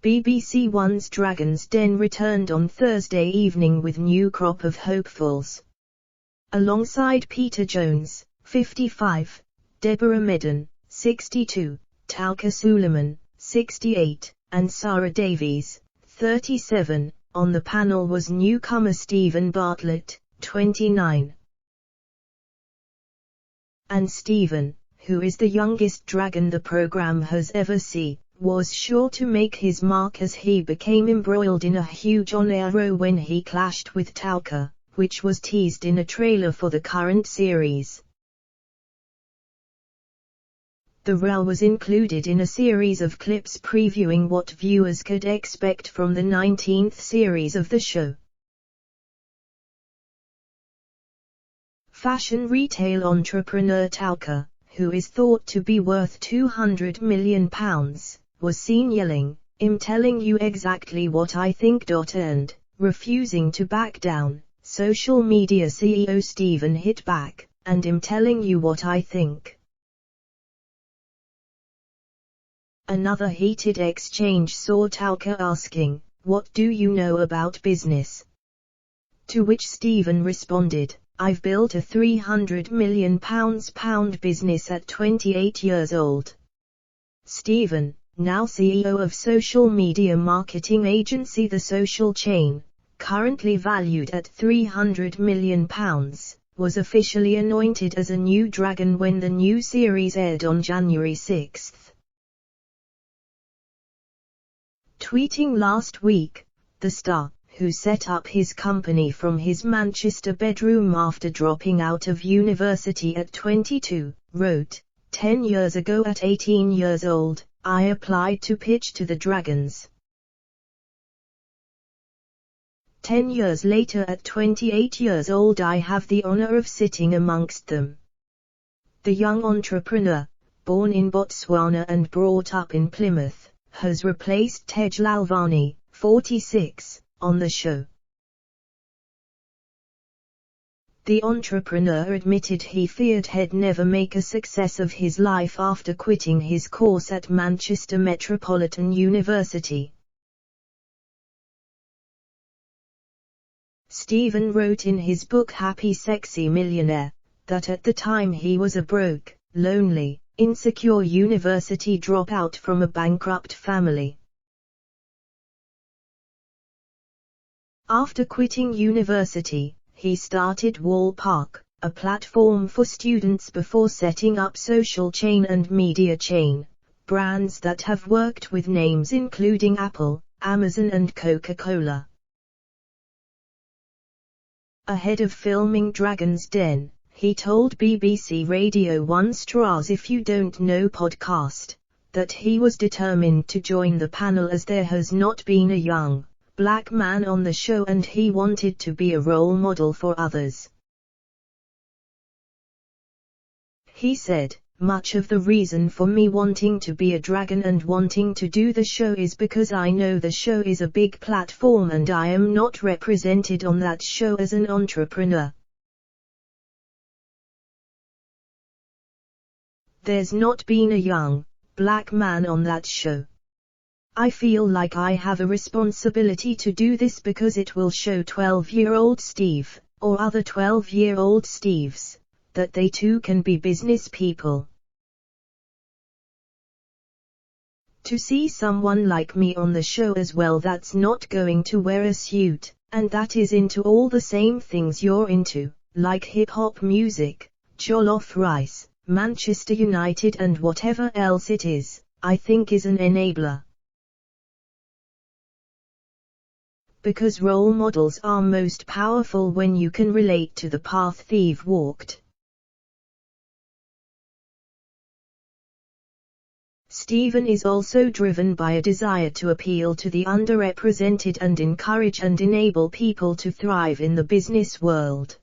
BBC One's Dragon's Den returned on Thursday evening with new crop of hopefuls. Alongside Peter Jones, 55, Deborah Medden, 62, Tauka Suleiman, 68, and Sarah Davies, 37, on the panel was newcomer Stephen Bartlett, 29. And Stephen, who is the youngest dragon the program has ever seen, was sure to make his mark as he became embroiled in a huge on-air row when he clashed with Tauka, which was teased in a trailer for the current series. The row was included in a series of clips previewing what viewers could expect from the 19th series of the show. Fashion retail entrepreneur Tauka, who is thought to be worth £200 million, was seen yelling, "I'm telling you exactly what I think." And, refusing to back down, social media CEO Stephen hit back, "And I'm telling you what I think." Another heated exchange saw Tauka asking, "What do you know about business?" To which Stephen responded, "I've built a £300 million business at 28 years old." Stephen, now CEO of social media marketing agency The Social Chain, currently valued at £300 million, was officially anointed as a new dragon when the new series aired on January 6. Tweeting last week, the star, who set up his company from his Manchester bedroom after dropping out of university at 22, wrote, "10 years ago at 18 years old, I applied to pitch to the Dragons. 10 years later at 28 years old I have the honor of sitting amongst them." The young entrepreneur, born in Botswana and brought up in Plymouth, has replaced Tej Lalvani, 46, on the show. The entrepreneur admitted he feared he'd never make a success of his life after quitting his course at Manchester Metropolitan University. Stephen wrote in his book Happy Sexy Millionaire, that at the time he was a broke, lonely, insecure university dropout from a bankrupt family. After quitting university, he started Wall Park, a platform for students before setting up Social Chain and Media Chain, brands that have worked with names including Apple, Amazon and Coca-Cola. Ahead of filming Dragon's Den, he told BBC Radio 1 Stars If You Don't Know podcast, that he was determined to join the panel as there has not been a young, black man on the show and he wanted to be a role model for others. He said, "Much of the reason for me wanting to be a dragon and wanting to do the show is because I know the show is a big platform and I am not represented on that show as an entrepreneur. There's not been a young, black man on that show. I feel like I have a responsibility to do this because it will show 12-year-old Steve, or other 12-year-old Steves, that they too can be business people. To see someone like me on the show as well that's not going to wear a suit, and that is into all the same things you're into, like hip-hop music, jollof rice, Manchester United and whatever else it is, I think is an enabler. Because role models are most powerful when you can relate to the path they've walked." Stephen is also driven by a desire to appeal to the underrepresented and encourage and enable people to thrive in the business world.